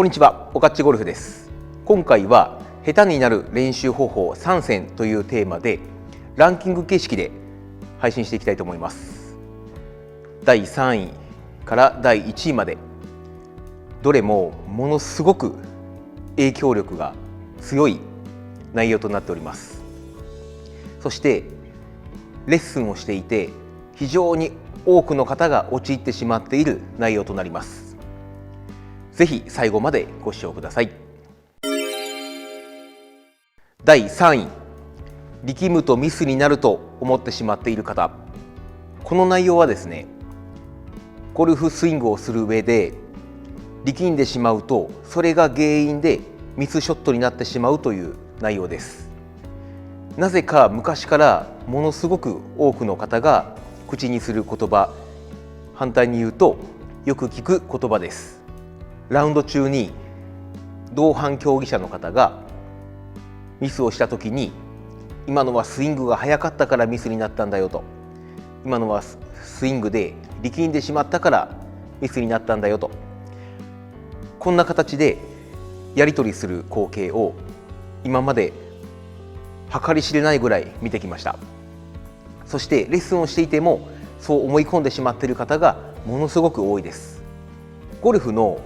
こんにちは、おかっちゴルフです。今回は下手になる練習方法3選というテーマでランキング形式で配信していきたいと思います。第3位から第1位までどれもものすごく影響力が強い内容となっております。そしてレッスンをしていて非常に多くの方が陥ってしまっている内容となります。ぜひ最後までご視聴ください。第3位、力むとミスになると思ってしまっている方。この内容はですね、ゴルフスイングをする上で力んでしまうとそれが原因でミスショットになってしまうという内容です。なぜか昔からものすごく多くの方が口にする言葉、反対に言うとよく聞く言葉です。ラウンド中に同伴競技者の方がミスをした時に、今のはスイングが速かったからミスになったんだよと、今のはスイングで力んでしまったからミスになったんだよと、こんな形でやり取りする光景を今まで計り知れないぐらい見てきました。そしてレッスンをしていてもそう思い込んでしまっている方がものすごく多いです。ゴルフの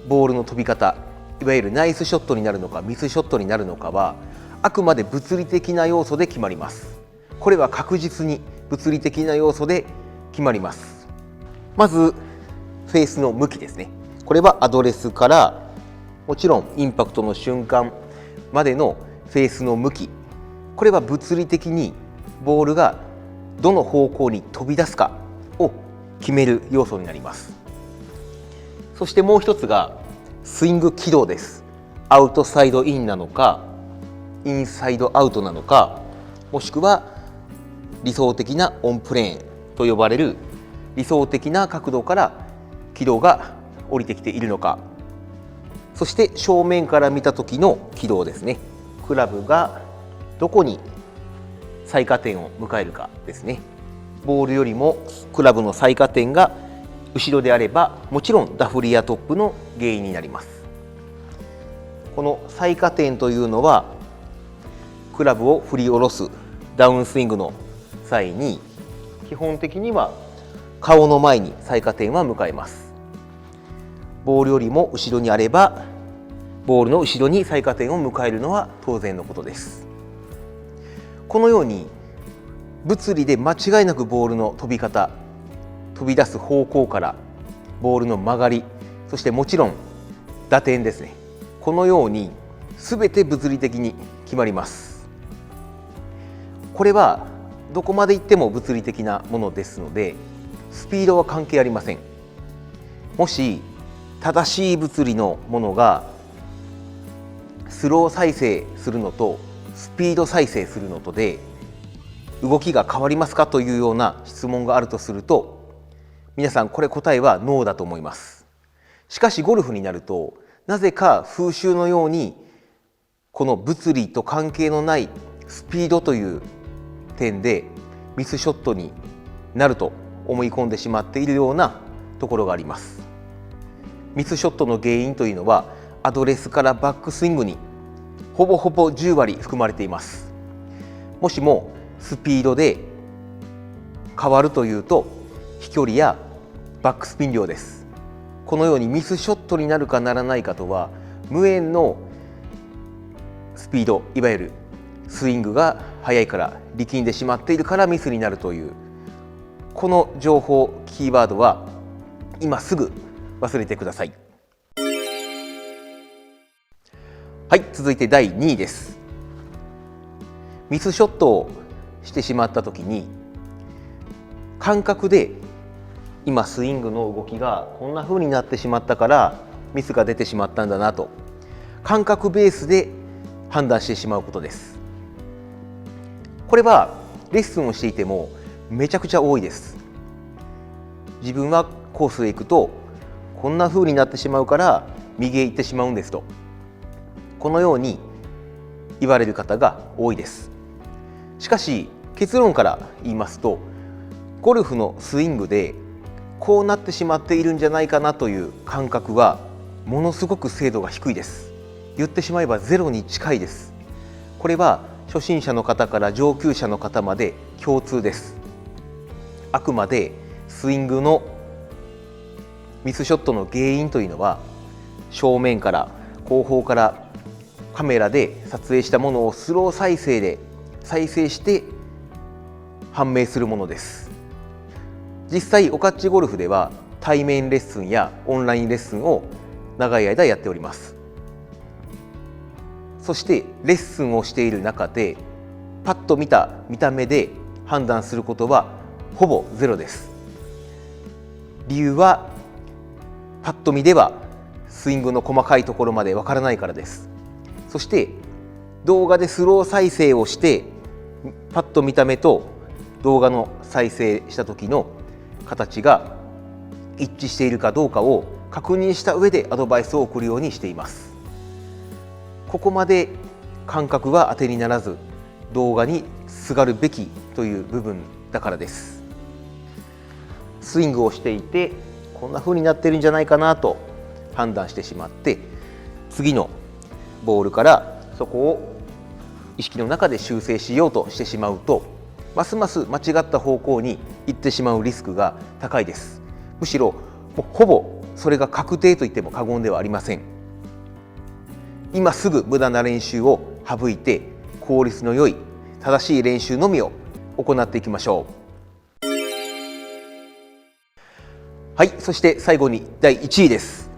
ボールの飛び方、いわゆるナイスショットになるのかミスショットになるのかはあくまで物理的な要素で決まります。これは確実に物理的な要素で決まります。まずフェースの向きですね。これはアドレスからもちろんインパクトの瞬間までのフェースの向き、これは物理的にボールがどの方向に飛び出すかを決める要素になります。そしてもう一つがスイング軌道です。アウトサイドインなのかインサイドアウトなのか、もしくは理想的なオンプレーンと呼ばれる理想的な角度から軌道が降りてきているのか、そして正面から見た時の軌道ですね。クラブがどこに最下点を迎えるかですね。ボールよりもクラブの最下点が後ろであればもちろんダフリやトップの原因になります。この最下点というのはクラブを振り下ろすダウンスイングの際に基本的には顔の前に最下点は迎えます。ボールよりも後ろにあればボールの後ろに最下点を迎えるのは当然のことです。このように物理で間違いなくボールの飛び方、飛び出す方向からボールの曲がり、そしてもちろん打点ですね。このように全て物理的に決まります。これはどこまで行っても物理的なものですのでスピードは関係ありません。もし正しい物理のものがスロー再生するのとスピード再生するのとで動きが変わりますかというような質問があるとすると、皆さんこれ答えはノーだと思います。しかしゴルフになるとなぜか風習のようにこの物理と関係のないスピードという点でミスショットになると思い込んでしまっているようなところがあります。ミスショットの原因というのはアドレスからバックスイングにほぼほぼ10割含まれています。もしもスピードで変わるというと飛距離やバックスピン量です。このようにミスショットになるかならないかとは無縁のスピード、いわゆるスイングが速いから力んでしまっているからミスになるというこの情報キーワードは今すぐ忘れてください。はい、続いて第2位です。ミスショットをしてしまった時に感覚で今スイングの動きがこんな風になってしまったからミスが出てしまったんだなと感覚ベースで判断してしまうことです。これはレッスンをしていてもめちゃくちゃ多いです。自分はコースへ行くとこんな風になってしまうから右へ行ってしまうんですと、このように言われる方が多いです。しかし結論から言いますとゴルフのスイングでこうなってしまっているんじゃないかなという感覚はものすごく精度が低いです。言ってしまえばゼロに近いです。これは初心者の方から上級者の方まで共通です。あくまでスイングのミスショットの原因というのは、正面から後方からカメラで撮影したものをスロー再生で再生して判明するものです。実際オカッチゴルフでは対面レッスンやオンラインレッスンを長い間やっております。そしてレッスンをしている中でパッと見た見た目で判断することはほぼゼロです。理由はパッと見ではスイングの細かいところまでわからないからです。そして動画でスロー再生をしてパッと見た目と動画の再生した時の形が一致しているかどうかを確認した上でアドバイスを送るようにしています。ここまで感覚は当てにならず動画にすがるべきという部分だからです。スイングをしていてこんな風になってるんじゃないかなと判断してしまって、次のボールからそこを意識の中で修正しようとしてしまうと、ますます間違った方向に行ってしまうリスクが高いです。むしろほぼそれが確定と言っても過言ではありません。今すぐ無駄な練習を省いて効率の良い正しい練習のみを行っていきましょう。はい、そして最後に第1位です。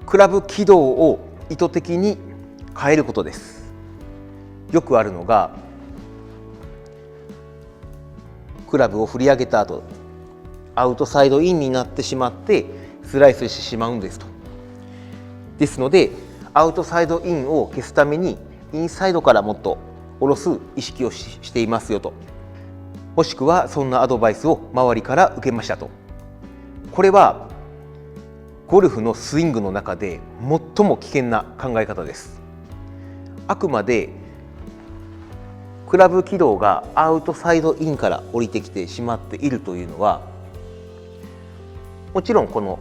クラブ軌道を意図的に変えることです。よくあるのが、クラブを振り上げた後アウトサイドインになってしまってスライスしてしまうんですと。ですのでアウトサイドインを消すためにインサイドからもっと下ろす意識をしていますよと、もしくはそんなアドバイスを周りから受けましたと。これはゴルフのスイングの中で最も危険な考え方です。あくまでクラブ軌道がアウトサイドインから降りてきてしまっているというのは、もちろんこの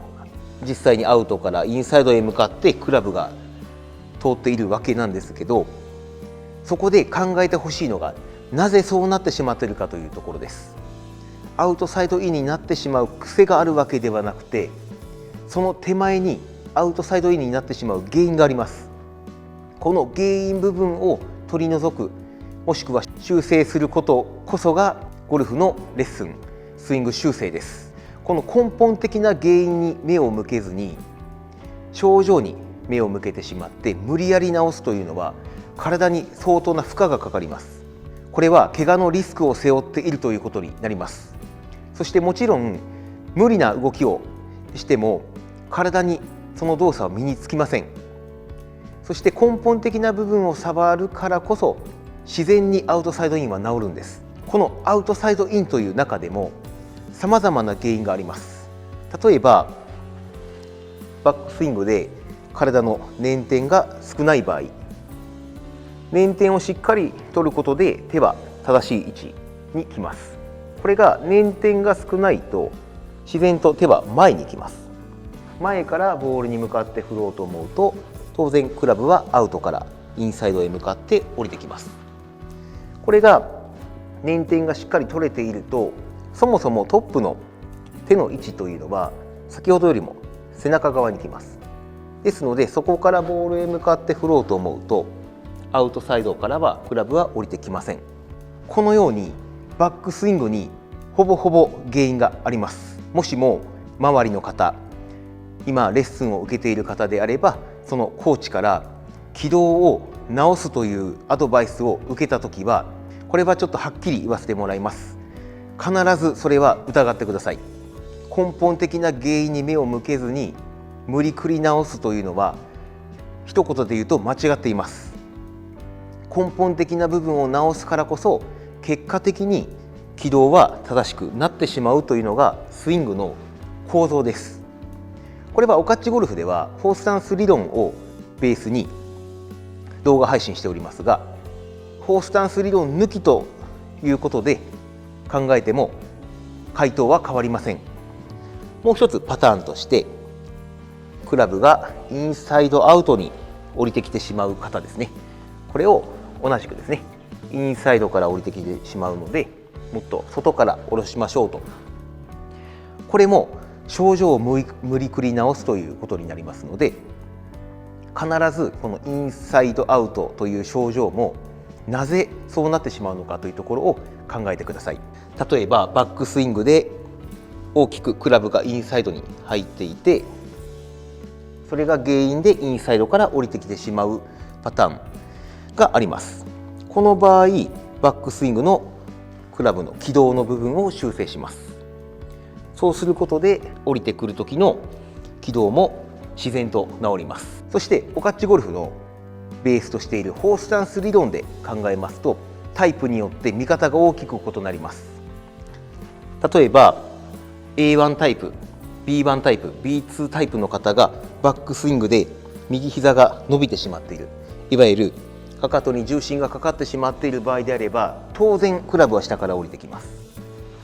実際にアウトからインサイドへ向かってクラブが通っているわけなんですけど、そこで考えてほしいのがなぜそうなってしまっているかというところです。アウトサイドインになってしまう癖があるわけではなくて、その手前にアウトサイドインになってしまう原因があります。この原因部分を取り除く、もしくは修正することこそがゴルフのレッスン、スイング修正です。この根本的な原因に目を向けずに症状に目を向けてしまって無理やり治すというのは体に相当な負荷がかかります。これは怪我のリスクを背負っているということになります。そしてもちろん無理な動きをしても体にその動作は身につきません。そして根本的な部分を触るからこそ自然にアウトサイドインは治るんです。このアウトサイドインという中でもさまざまな原因があります。例えばバックスイングで体の捻転が少ない場合、捻転をしっかり取ることで手は正しい位置に来ます。これが捻転が少ないと自然と手は前に来ます。前からボールに向かって振ろうと思うと当然クラブはアウトからインサイドへ向かって降りてきます。これが捻転がしっかり取れていると、そもそもトップの手の位置というのは先ほどよりも背中側に来ます。ですのでそこからボールへ向かって振ろうと思うとアウトサイドからはクラブは降りてきません。このようにバックスイングにほぼほぼ原因があります。もしも周りの方、今レッスンを受けている方であれば、そのコーチから軌道を直すというアドバイスを受けたときは、これはちょっとはっきり言わせてもらいます。必ずそれは疑ってください。根本的な原因に目を向けずに無理くり直すというのは一言で言うと間違っています。根本的な部分を直すからこそ結果的に軌道は正しくなってしまうというのがスイングの構造です。これはオカッチゴルフではフォースタンス理論をベースに動画配信しておりますが、フォースタンス理論抜きということで考えても回答は変わりません。もう一つパターンとしてクラブがインサイドアウトに降りてきてしまう方ですね。これを同じくですね、インサイドから降りてきてしまうので、もっと外から下ろしましょうと。これも症状を無理くり直すということになりますので、必ずこのインサイドアウトという症状もなぜそうなってしまうのかというところを考えてください。例えばバックスイングで大きくクラブがインサイドに入っていて、それが原因でインサイドから降りてきてしまうパターンがあります。この場合、バックスイングのクラブの軌道の部分を修正します。そうすることで降りてくる時の軌道も自然と治ります。そしてオカッチゴルフのベースとしているホースタンス理論で考えますと、タイプによって見方が大きく異なります。例えば A1 タイプ、B1 タイプ、B2 タイプの方がバックスイングで右膝が伸びてしまっている、いわゆるかかとに重心がかかってしまっている場合であれば、当然クラブは下から降りてきます。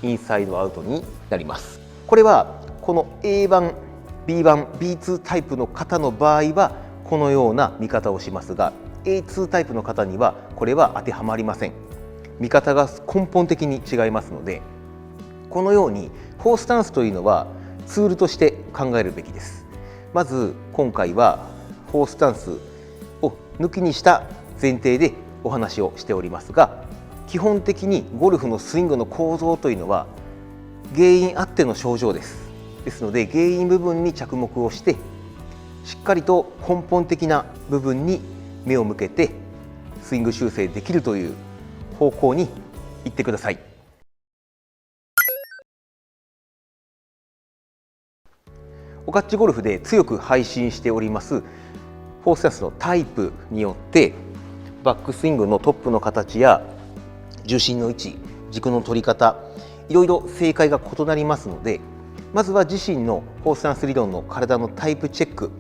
インサイドアウトになります。これはこの A1、B1、B2 タイプの方の場合はこのような見方をしますが、 A2 タイプの方にはこれは当てはまりません。見方が根本的に違いますので、このようにホースタンスというのはツールとして考えるべきです。まず今回はホースタンスを抜きにした前提でお話をしておりますが、基本的にゴルフのスイングの構造というのは原因あっての症状です。ですので原因部分に着目をして、しっかりと根本的な部分に目を向けてスイング修正できるという方向に行ってください。オカッチゴルフで強く配信しておりますフォースタンスのタイプによってバックスイングのトップの形や重心の位置、軸の取り方、いろいろ正解が異なりますので、まずは自身のフォースタンス理論の体のタイプチェック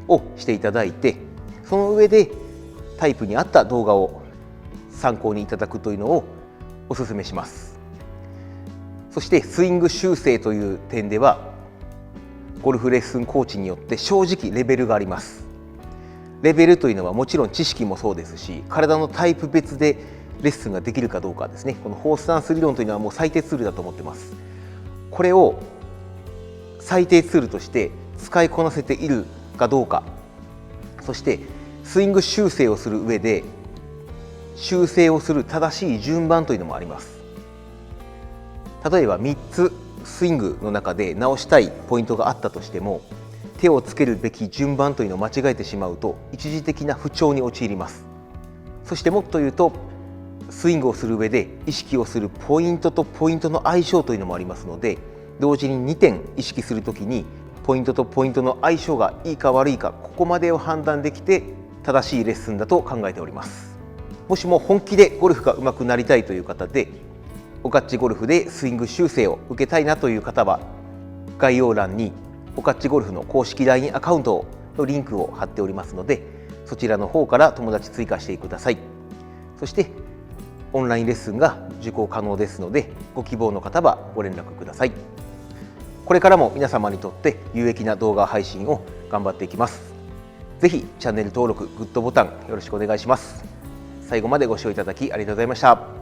をしていただいて、その上でタイプに合った動画を参考にいただくというのをお勧めします。そしてスイング修正という点ではゴルフレッスンコーチによって正直レベルがあります。レベルというのはもちろん知識もそうですし、体のタイプ別でレッスンができるかどうかですね。このフォースタンス理論というのはもう最低ツールだと思ってます。これを最低ツールとして使いこなせているかどうか、そしてスイング修正をする上で修正をする正しい順番というのもあります。例えば3つスイングの中で直したいポイントがあったとしても、手をつけるべき順番というのを間違えてしまうと一時的な不調に陥ります。そしてもっと言うと、スイングをする上で意識をするポイントとポイントの相性というのもありますので、同時に2点意識するときにポイントとポイントの相性がいいか悪いか、ここまでを判断できて正しいレッスンだと考えております。もしも本気でゴルフが上手くなりたいという方で、オカッチゴルフでスイング修正を受けたいなという方は、概要欄にオカッチゴルフの公式 LINE アカウントのリンクを貼っておりますので、そちらの方から友達追加してください。そしてオンラインレッスンが受講可能ですので、ご希望の方はご連絡ください。これからも皆様にとって有益な動画配信を頑張っていきます。ぜひチャンネル登録、グッドボタンよろしくお願いします。最後までご視聴いただきありがとうございました。